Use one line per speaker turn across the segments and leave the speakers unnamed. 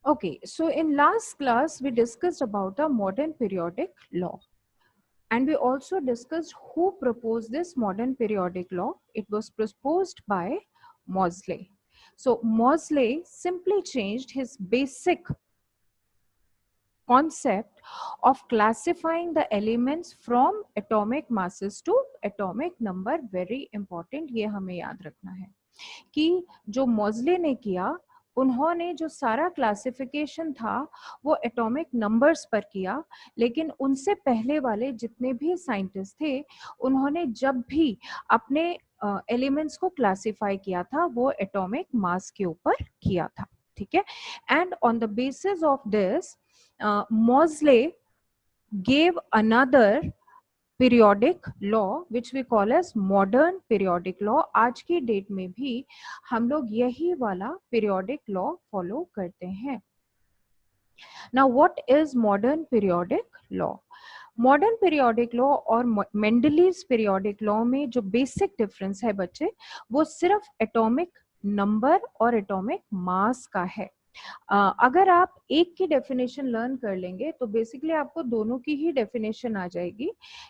Okay, so in last class we discussed about a modern periodic law, and we also discussed who proposed this modern periodic law. It was proposed by Moseley. So Moseley simply changed his basic concept of classifying the elements from atomic masses to atomic number. Very important, ये हमें याद रखना है कि जो मॉज़ले ने किया, उन्होंने जो सारा क्लासिफिकेशन था वो एटॉमिक नंबर्स पर किया, लेकिन उनसे पहले वाले जितने भी साइंटिस्ट थे उन्होंने जब भी अपने एलिमेंट्स को क्लासिफाई किया था वो एटॉमिक मास के ऊपर किया था, ठीक है। And on the basis of this Moseley gave another periodic law which we call as modern periodic law. आज की डेट में भी हम लोग यही वाला पीरियोडिक लॉ फॉलो करते हैं। Now what is modern periodic law? Modern periodic law और मेंडलीव्स पीरियोडिक लॉ में जो बेसिक डिफरेंस है बच्चे, वो सिर्फ एटॉमिक नंबर और एटॉमिक मास का है। अगर आप एक की डेफिनेशन लर्न कर लेंगे तो बेसिकली आपको दोनों की ही डेफिनेशन आ जाएगी,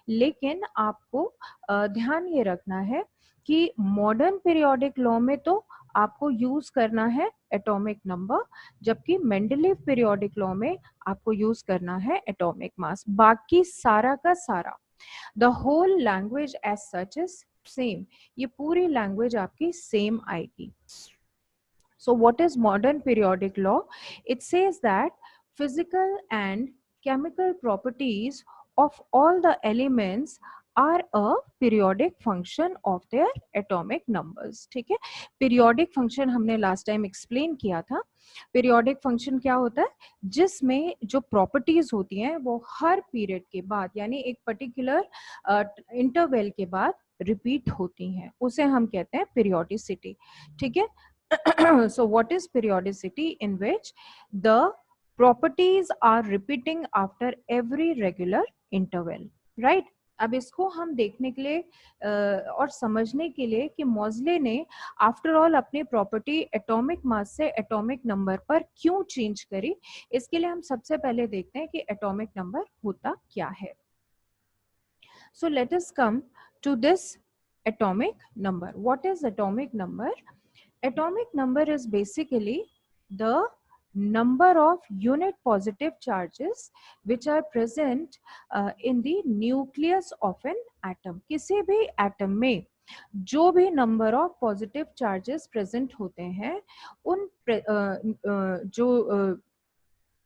लेकिन आपको ध्यान ये रखना है कि मॉडर्न पीरियोडिक लॉ में तो आपको यूज करना है एटॉमिक नंबर, जबकि मेंडलीव पीरियोडिक लॉ में आपको यूज करना है एटॉमिक मास। बाकी सारा का सारा the whole language as such is same, ये पूरी लैंग्वेज आपकी सेम आएगी। So what is modern periodic law? It says that physical and chemical properties of all the elements are a periodic function of their atomic numbers. ठीक है, periodic function हमने last time explain किया था। periodic function क्या होता है? जिसमें जो properties होती हैं वो हर period के बाद यानी एक particular interval के बाद repeat होती हैं, उसे हम कहते हैं periodicity। ठीक है। So what is periodicity? In which the properties are repeating after every regular interval, right? अब इसको हम देखने के लिए और समझने के लिए कि मॉज़ले ने आफ्टर ऑल अपनी प्रॉपर्टी एटॉमिक मास से एटॉमिक नंबर पर क्यों चेंज करी, इसके लिए हम सबसे पहले देखते हैं कि एटॉमिक नंबर होता क्या है। So let us come to this atomic number. What is atomic number? Atomic number is basically the number of unit positive charges which are present in the nucleus of an atom. किसी भी atom में जो भी number of positive charges present होते हैं, उन जो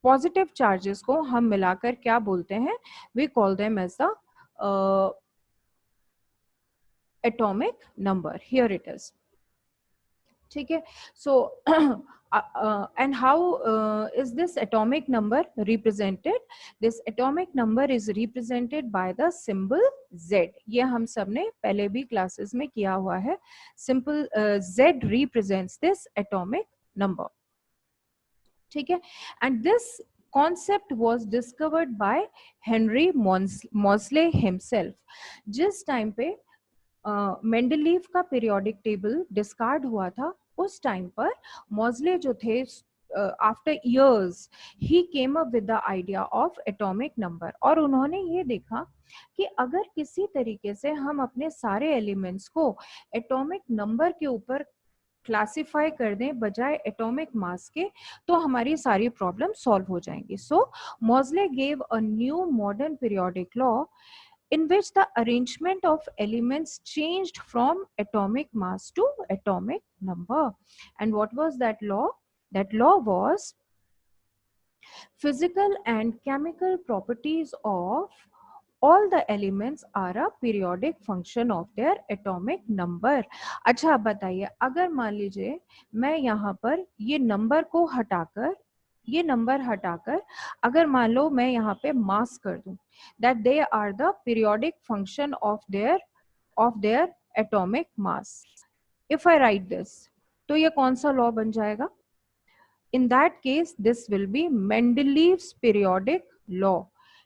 positive charges को हम मिलाकर क्या बोलते हैं? We call them as the atomic number. Here it is, ठीक है। सो and how is this atomic number represented? This atomic number is represented by the symbol Z. ये हम सब ने पहले भी क्लासेस में किया हुआ है। Simple Z represents this atomic number, ठीक है। And this concept was discovered by Henry Moseley himself. जिस टाइम पे मेंडलीव का पीरियोडिक टेबल डिस्कार्ड हुआ था, उस टाइम पर मॉज़ले जो थे after years he came up with the idea of atomic number, और उन्होंने ये देखा कि अगर किसी तरीके से हम अपने सारे एलिमेंट्स को एटॉमिक नंबर के ऊपर क्लासिफाई कर दें बजाय एटॉमिक मास के, तो हमारी सारी प्रॉब्लम सॉल्व हो जाएंगी। So Moseley gave a new modern periodic law in which the arrangement of elements changed from atomic mass to atomic number. And what was that law? That law was physical and chemical properties of all the elements are a periodic function of their atomic number. अच्छा बताइए, अगर मान लीजिए मैं यहाँ पर ये number को हटाकर, ये नंबर हटाकर अगर मान लो मैं यहाँ पे मास कर दूं, that they are the periodic function of their atomic mass. If I write this, तो ये कौन सा लॉ बन जाएगा? In that case, this will be Mendeleev's periodic law.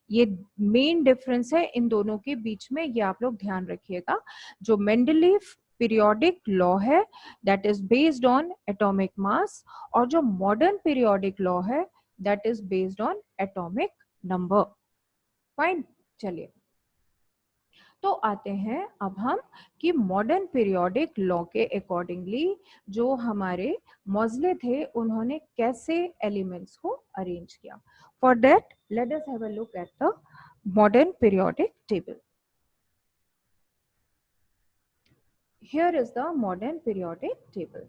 ये मेन डिफरेंस है इन दोनों के बीच में, ये आप लोग ध्यान रखिएगा। जो मेंडलीव पीरियोडिक लॉ है that is based on atomic mass, और जो मॉडर्न पीरियोडिक लॉ है that is based on atomic number. Fine, चलिए तो आते हैं अब हम कि मॉडर्न पीरियोडिक लॉ के अकॉर्डिंगली जो हमारे मोज़ले थे उन्होंने कैसे एलिमेंट्स को अरेंज किया। For that let us have a look at the modern periodic table. Here is the modern periodic table.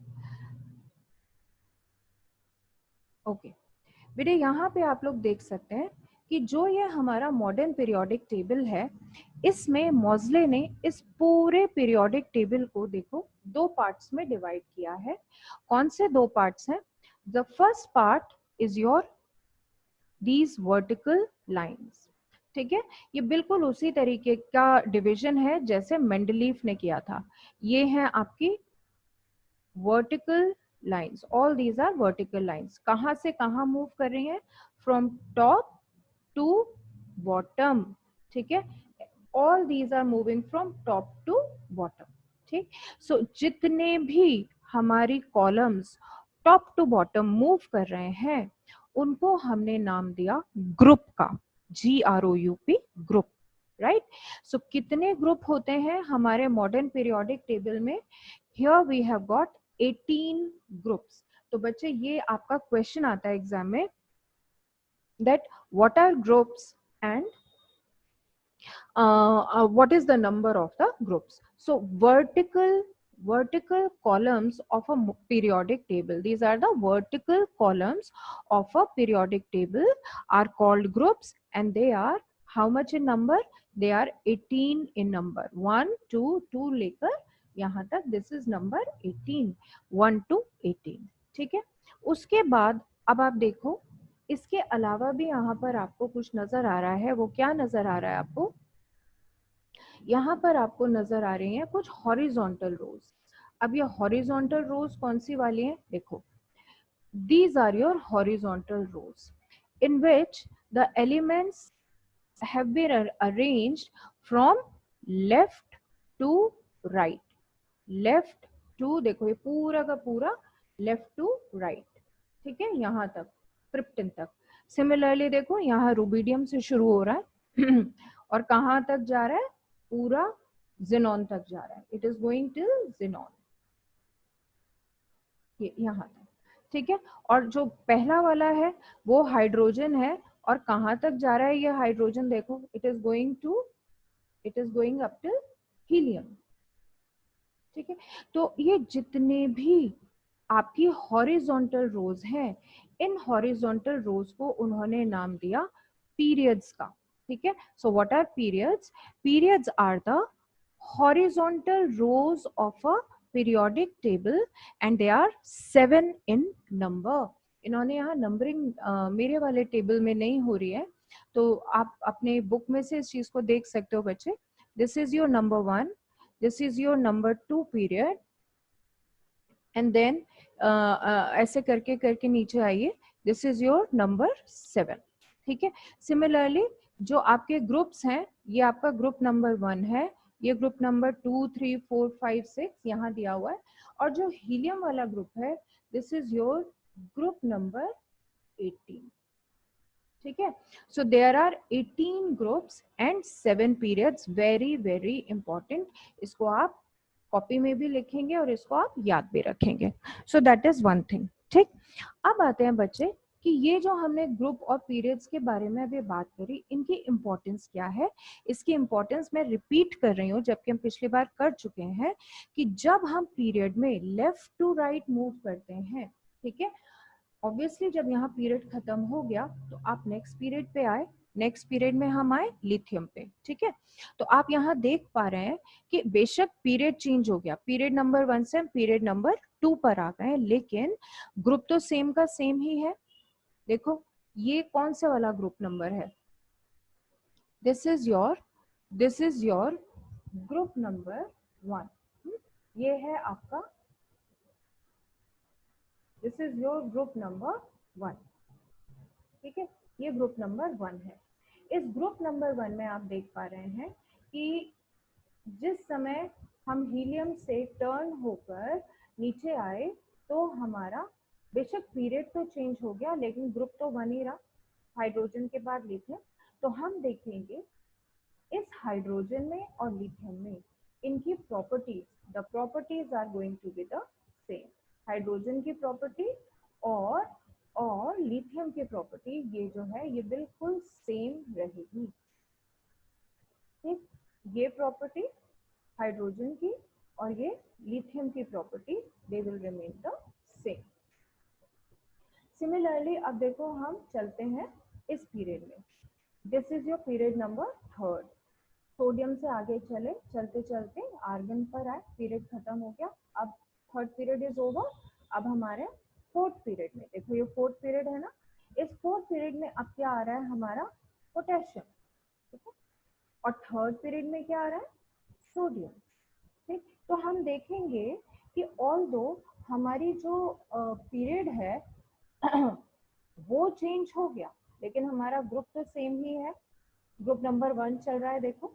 Okay बेटे, यहाँ पे आप लोग देख सकते हैं कि जो ये हमारा मॉडर्न पीरियोडिक टेबल है, इसमें मोज़ले ने इस पूरे पीरियोडिक टेबल को देखो दो पार्ट्स में डिवाइड किया है। कौन से दो पार्ट्स हैं? The first part is your these vertical lines. ठीक है, ये बिल्कुल उसी तरीके का डिवीजन है जैसे मेंडलीफ ने किया था। ये है आपकी vertical lines, all these are vertical lines. कहां से कहां मूव कर रही हैं? From top to bottom. ठीक है, all these are moving from top to bottom. ठीक, सो जितने भी हमारी columns top to bottom move कर रहे हैं उनको हमने नाम दिया ग्रुप का, GROUP, ग्रुप। राइट, सो कितने ग्रुप होते हैं हमारे मॉडर्न पीरियोडिक टेबल में? Here we have got 18 groups. तो बच्चे ये आपका क्वेश्चन आता है एग्जाम में, that what are groups and what is the number of the groups? So vertical columns of a periodic table, these are the vertical columns of a periodic table, are called groups, and they are how much in number? They are 18 in number, 1 2 2 लेकर यहाँ तक, this is number 18, 1 to 18। ठीक है, उसके बाद अब आप देखो इसके अलावा भी यहाँ पर आपको कुछ नजर आ रहा है। वो क्या नजर आ रहा है आपको? यहाँ पर आपको नजर आ रही हैं कुछ हॉरिजॉन्टल रोज। अब ये हॉरिजॉन्टल रोज कौन सी वाली हैं? देखो, these are your horizontal rows in which the elements have been arranged from left to right, left to, देखो ये पूरा का पूरा लेफ्ट टू राइट। ठीक है, यहाँ तक ट्रिप्टन तक। सिमिलरली देखो यहाँ रूबिडियम से शुरू हो रहा है और कहाँ तक जा रहा है? पूरा जिनॉन तक जा रहा है। It is going till xenon, ये यहाँ तक। ठीक है, और जो पहला वाला है वो हाइड्रोजन है, और कहाँ तक जा रहा है ये हाइड्रोजन? देखो it is going up till helium. ठीक है, तो ये जितने भी आपकी हॉरिजॉन्टल रोज हैं, इन हॉरिजॉन्टल रोज को उन्होंने नाम दिया पीरियड्स का। ठीक है, so what are periods? Periods are the horizontal rows of a periodic table and they are 7 in number. इन्होंने यहाँ नंबरिंग मेरे वाले टेबल में नहीं हो रही है, तो आप अपने बुक में से इस चीज को देख सकते हो बच्चे। This is your number 1, this is your number 2 period, and then ऐसे करके करके नीचे आइए, this is your number 7। ठीक है, सिमिलरली जो आपके ग्रुप्स हैं, ये आपका ग्रुप नंबर 1 है, ये ग्रुप नंबर 2 3 4 5 6 यहाँ दिया हुआ है, और जो हीलियम वाला ग्रुप है this is your group number 18। ठीक है, so there are 18 groups and 7 periods, very very important. इसको आप कॉपी में भी लिखेंगे और इसको आप याद भी रखेंगे। सो दैट इज वन थिंग। ठीक, अब आते हैं बच्चे कि ये जो हमने ग्रुप और पीरियड्स के बारे में अभी बात करी, इनकी इंपॉर्टेंस क्या है? इसकी इंपॉर्टेंस मैं रिपीट कर रही हूँ जबकि हम पिछली बार कर चुके हैं, कि जब हम पीरियड में लेफ्ट टू राइट मूव करते हैं, ठीक है, ऑब्वियसली जब यहाँ पीरियड खत्म हो गया तो आप नेक्स्ट पीरियड पे आए, नेक्स्ट पीरियड में हम आए लिथियम पे। ठीक है, तो आप यहाँ देख पा रहे हैं कि बेशक पीरियड चेंज हो गया, पीरियड नंबर 1 से हम पीरियड नंबर 2 पर आ गए, लेकिन ग्रुप तो सेम का सेम ही है। देखो ये कौन सा वाला ग्रुप नंबर है? This is your group number 1। ये है आपका, this is your group number 1। ठीक है, ये ग्रुप नंबर 1 है। इस ग्रुप नंबर 1 में आप देख पा रहे हैं कि जिस समय हम हीलियम से टर्न होकर नीचे आए तो हमारा बेशक पीरियड तो चेंज हो गया लेकिन ग्रुप तो बन ही रहा, हाइड्रोजन के बाद लिथियम। तो हम देखेंगे इस हाइड्रोजन में और लिथियम में इनकी properties, the properties are going to be the same. Hydrogen की प्रॉपर्टी और लिथियम की प्रॉपर्टी ये जो है ये बिल्कुल सेम रहेगी। ठीक, ये प्रॉपर्टी हाइड्रोजन की और ये लिथियम की property they will remain the same. Similarly अब देखो हम चलते हैं इस पीरियड में। This is your period number third. Sodium से आगे चले, चलते चलते आर्गन पर आए, पीरियड खत्म हो गया। अब थर्ड पीरियड इज ओवर। अब हमारे फोर्थ पीरियड में देखो, ये फोर्थ पीरियड है ना, इस फोर्थ पीरियड में अब क्या आ रहा है हमारा पोटेशियम। ठीक है, और थर्ड पीरियड में क्या आ रहा है सोडियम। ठीक, तो हम देखेंगे कि ऑल दो हमारी जो पीरियड है वो चेंज हो गया लेकिन हमारा ग्रुप तो सेम ही है। ग्रुप नंबर 1 चल रहा है देखो।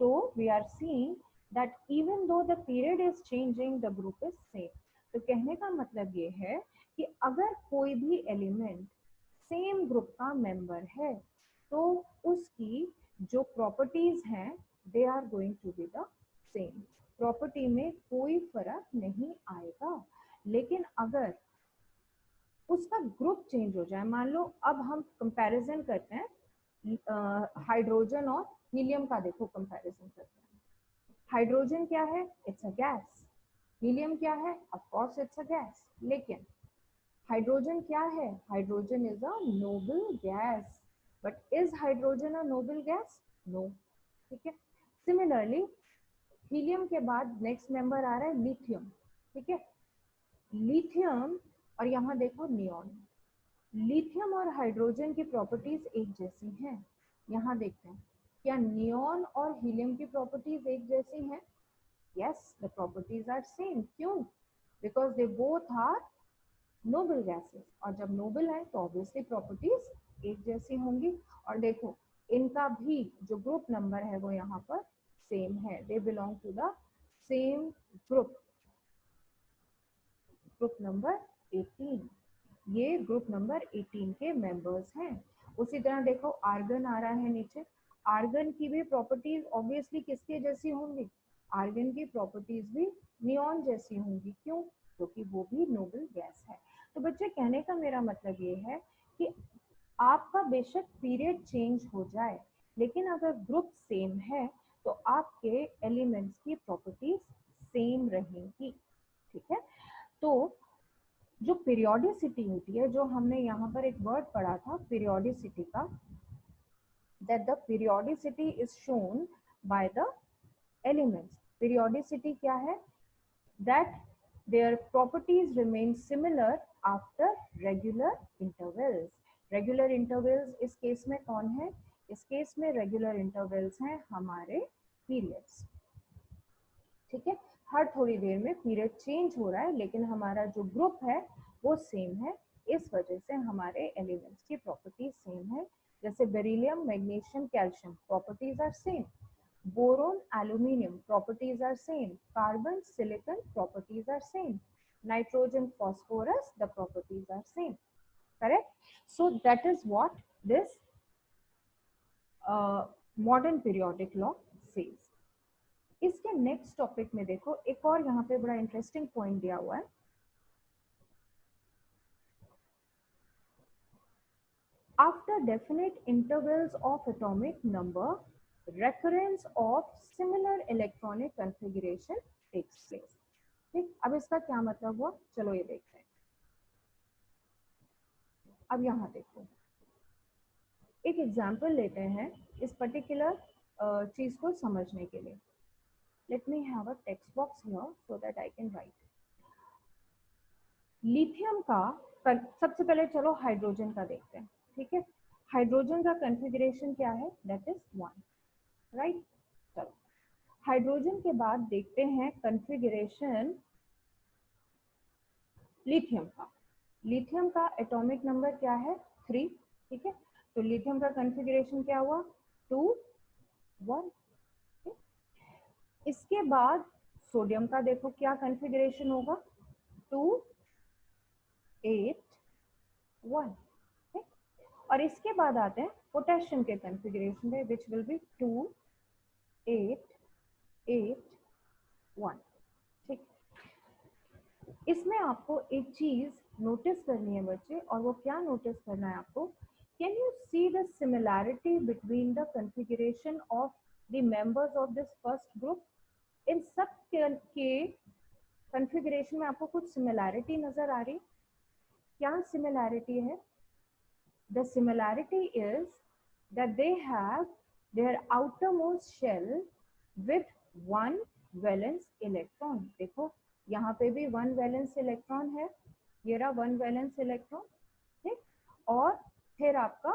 तो we are seeing that even though the period is changing the group is same. तो कहने का मतलब ये है कि अगर कोई भी एलिमेंट सेम ग्रुप का मेंबर है तो उसकी जो प्रॉपर्टीज हैं they are going to be the same. Property में कोई फर्क नहीं आएगा। लेकिन अगर उसका ग्रुप चेंज हो जाए, मान लो अब हम कंपैरिजन करते हैं हाइड्रोजन और हीलियम का, देखो कंपैरिजन करते हैं। हाइड्रोजन क्या है, इट्स अ गैस। हीलियम क्या है, of course it's a gas. लेकिन हाइड्रोजन क्या है, hydrogen is a noble gas. But is hydrogen a noble gas, no. ठीक है, सिमिलरली हीलियम के बाद नेक्स्ट मेंबर आ रहा है लिथियम। ठीक है, लिथियम और यहाँ देखो नियॉन। लिथियम और हाइड्रोजन की प्रॉपर्टीज एक जैसी हैं। यहाँ देखते हैं क्या नियॉन और हीलियम की प्रॉपर्टीज एक जैसी हैं। Yes, the properties are same. क्यों? Because they both are noble gases, और जब नोबल है तो ऑब्वियसली प्रॉपर्टीज एक जैसी होंगी। और देखो इनका भी जो ग्रुप नंबर है वो यहाँ पर सेम है। They belong to the same group, group number 18। ये ग्रुप नंबर 18 के मेंबर्स हैं। उसी तरह देखो आर्गन आ रहा है नीचे। आर्गन की भी प्रॉपर्टीज ऑब्वियसली किसके जैसी होंगी, आर्गन की प्रॉपर्टीज भी नियॉन जैसी होंगी। क्यों? क्योंकि वो भी नोबल गैस है। तो बच्चे कहने का मेरा मतलब ये है कि आपका बेशक पीरियड चेंज हो जाए लेकिन अगर ग्रुप सेम है तो आपके एलिमेंट्स की प्रॉपर्टीज सेम रहेंगी। ठीक है, तो जो पीरियोडिसिटी होती है, जो हमने यहाँ पर एक वर्ड पढ़ा था पीरियोडिसिटी का, that the periodicity is shown by the elements. Periodicity क्या है? That their properties remain similar after regular intervals. Regular intervals इस केस में कौन है? इस केस में regular intervals हैं हमारे periods। ठीक है, हर थोड़ी देर में पीरियड चेंज हो रहा है लेकिन हमारा जो ग्रुप है वो सेम है। इस वजह से हमारे एलिमेंट्स की प्रॉपर्टीज सेम है। जैसे beryllium, magnesium, calcium properties are same. Boron, aluminium properties are same. Carbon, silicon properties are same. Nitrogen, phosphorus the properties are same. Correct? So that is what this modern periodic law says. इसके next topic में देखो एक और यहाँ पे बड़ा interesting point दिया हुआ है। After definite intervals of atomic number, recurrence of similar electronic configuration takes place। ठीक, अब इसका क्या मतलब हुआ, चलो ये देखते हैं। अब यहाँ देखो एक एग्जाम्पल लेते हैं इस पर्टिकुलर चीज को समझने के लिए। Let me have a text box here so that I can write. Lithium का सबसे पहले चलो हाइड्रोजन का देखते हैं। ठीक है, हाइड्रोजन का कॉन्फ़िगरेशन क्या है, दैट इज 1, राइट। चलो हाइड्रोजन के बाद देखते हैं कॉन्फ़िगरेशन लिथियम का। लिथियम का एटॉमिक नंबर क्या है, 3। ठीक है, तो लिथियम का कॉन्फ़िगरेशन क्या हुआ, 2 1। इसके बाद सोडियम का देखो क्या कॉन्फ़िगरेशन होगा, 2 8 1। और इसके बाद आते हैं पोटेशियम के कॉन्फ़िगरेशन पे, विच विल बी 2 8 8 1। ठीक, इसमें आपको एक चीज नोटिस करनी है बच्चे, और वो क्या नोटिस करना है आपको, can you see the similarity between the configuration of the members of this first group. इन सब के कॉन्फ़िगरेशन में आपको कुछ सिमिलैरिटी नजर आ रही? क्या सिमिलैरिटी है? The similarity is that they have their outermost shell with one valence electron। देखो यहाँ पे भी वन वैलेंस इलेक्ट्रॉन है, ये रहा वन वैलेंस इलेक्ट्रॉन। ठीक, और फिर आपका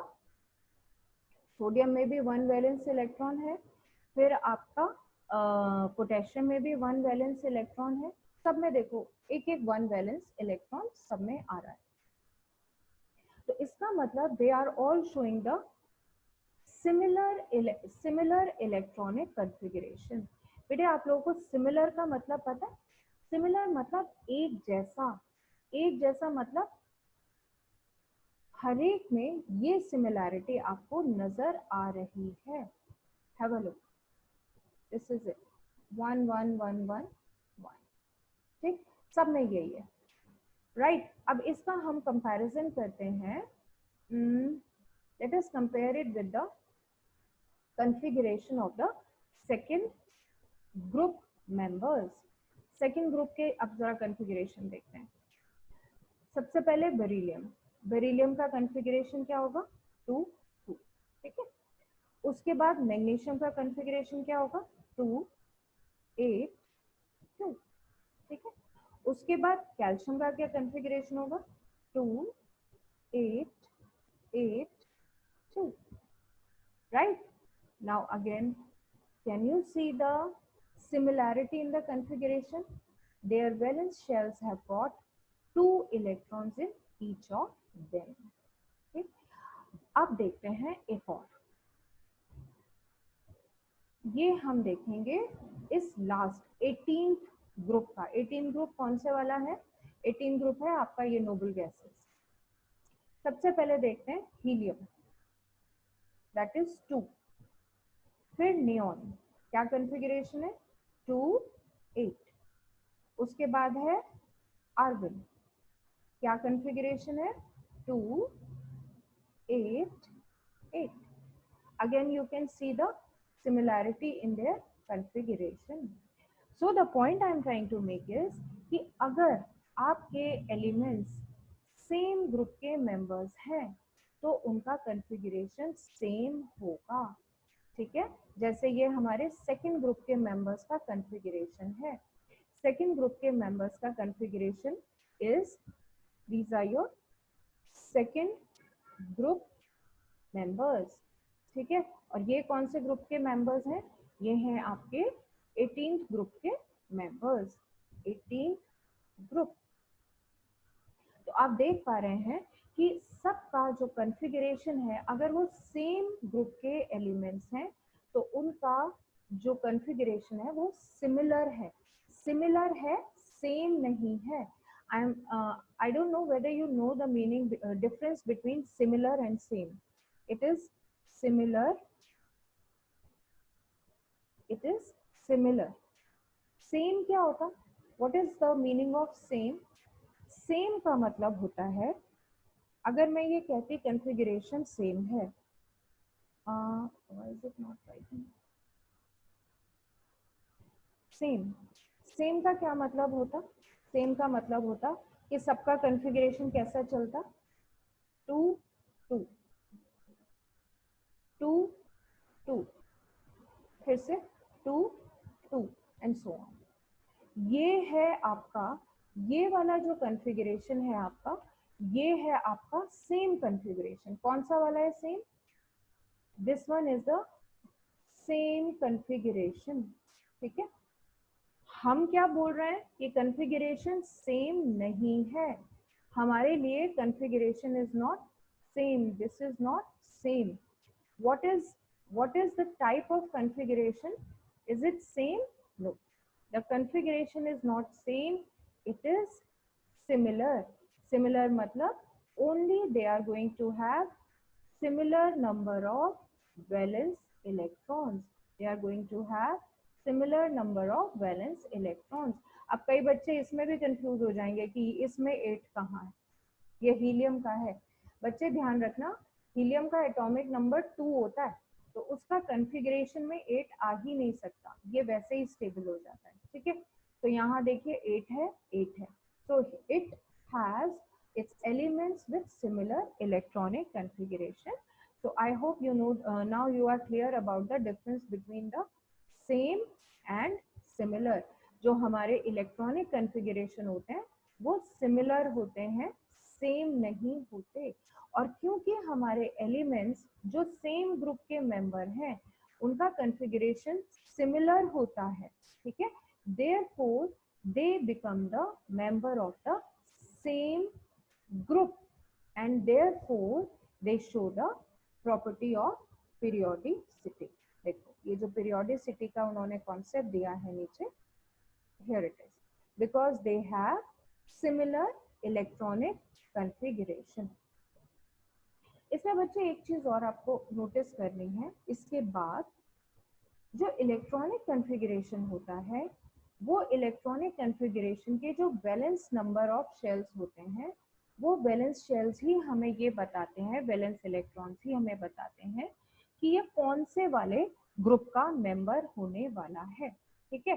सोडियम में भी वन वैलेंस इलेक्ट्रॉन है, फिर आपका पोटेशियम में भी वन वैलेंस इलेक्ट्रॉन है। सब में देखो एक एक वन वैलेंस इलेक्ट्रॉन सब में आ रहा है। तो इसका मतलब they are all showing the similar electronic configuration. बेटे आप लोगों को सिमिलर का मतलब पता है? सिमिलर मतलब एक जैसा, एक जैसा मतलब हर एक में ये सिमिलैरिटी आपको नजर आ रही है। Have a look, this is it, 1 1 1 1 1। ठीक, सब में यही है, राइट। अब इसका हम कंपैरिजन करते हैं। Let us compare it with the configuration of the second group members। Second group के अब जरा कॉन्फ़िगरेशन देखते हैं। सबसे पहले बेरिलियम, बेरिलियम का कॉन्फ़िगरेशन क्या होगा, 2 2। ठीक है, उसके बाद मैग्नीशियम का कॉन्फ़िगरेशन क्या होगा, 2 8 2। ठीक है, उसके बाद कैल्शियम का क्या कॉन्फ़िगरेशन होगा, 2 8 8 2। Right, now again, can you see the similarity in the configuration? Their valence shells have got 2 electrons in each of them। ठीक, अब देखते हैं एक और, ये हम देखेंगे इस लास्ट 18th ग्रुप का। 18th ग्रुप कौन से वाला है? 18th ग्रुप है आपका ये नोबल गैसेस। सबसे पहले देखते हैं हीलियम, दैट इज 2। फिर नियॉन, क्या कॉन्फ़िगरेशन है, 2 8। उसके बाद है आर्गन, क्या कॉन्फ़िगरेशन है, 2 8 8। again you can see the similarity in their configuration। so the point I am trying to make is कि अगर आपके एलिमेंट्स सेम ग्रुप के मेंबर्स हैं तो उनका कॉन्फ़िगरेशन सेम होगा। ठीक है, जैसे ये हमारे सेकेंड ग्रुप के मेंबर्स का कॉन्फ़िगरेशन है। सेकेंड ग्रुप के मेंबर्स का configuration is, these are your second group members। ठीक है, और ये कौन से ग्रुप के मेंबर्स हैं, ये हैं आपके 18th ग्रुप के मेंबर्स, 18th ग्रुप। तो आप देख पा रहे हैं कि सबका जो कॉन्फ़िगरेशन है, अगर वो सेम ग्रुप के एलिमेंट्स हैं तो उनका जो कॉन्फ़िगरेशन है वो सिमिलर है। सिमिलर है, सेम नहीं है। I don't know whether you know the meaning difference between similar and same। it is similar, it is similar। Same क्या होता, what is the meaning of same? Same का मतलब होता है, अगर मैं ये कहती कॉन्फ़िगरेशन सेम है, why is it not writing, same, same का क्या मतलब होता? सेम का मतलब होता कि सबका कॉन्फ़िगरेशन कैसा चलता, 2 2 2 2, फिर से 2 2 एंड सो ऑन। ये है आपका, ये वाला जो कॉन्फ़िगरेशन है आपका, ये है आपका सेम कॉन्फ़िगरेशन। कौन सा वाला है same? This one is the same configuration. ठीक है, हम क्या बोल रहे हैं, ये कॉन्फ़िगरेशन सेम नहीं है। हमारे लिए configuration is not same, this is not same. what is what is the type of configuration? Is it same? No, the configuration is not same, it is similar. Similar matlab only they are going to have similar number of valence electrons. They are going to have similar number of valence electrons. अब कई बच्चे इसमें भी confuse हो जाएंगे कि इसमें 8 कहाँ है, ये हीलियम का है। बच्चे ध्यान रखना, हीलियम का एटॉमिक नंबर 2 होता है, तो उसका कॉन्फ़िगरेशन में 8 आ ही नहीं सकता, ये वैसे ही स्टेबल हो जाता है, ठीक है। तो यहाँ देखिए 8 है, 8 है, so it has its elements with similar electronic configuration. So I hope you know, now you are clear about the difference between the same and similar. जो हमारे इलेक्ट्रॉनिक कॉन्फ़िगरेशन होते हैं वो सिमिलर होते हैं, सेम नहीं होते। और क्योंकि हमारे एलिमेंट्स जो सेम ग्रुप के मेंबर हैं उनका कॉन्फ़िगरेशन सिमिलर होता है, ठीक है, therefore they become the member of the same group and therefore they show the property of periodicity. देखो ये जो periodicity का उन्होंने कॉन्सेप्ट दिया है नीचे, here it is, because they have similar electronic configuration. इसमें बच्चे एक चीज और आपको नोटिस करनी है, इसके बाद जो इलेक्ट्रॉनिक कॉन्फ़िगरेशन होता है वो इलेक्ट्रॉनिक कॉन्फ़िगरेशन के जो वैलेंस नंबर ऑफ शेल्स होते हैं वो वैलेंस शेल्स ही हमें ये बताते हैं, वैलेंस इलेक्ट्रॉन्स ही हमें बताते हैं कि ये कौन से वाले ग्रुप का मेंबर होने वाला है, ठीक है।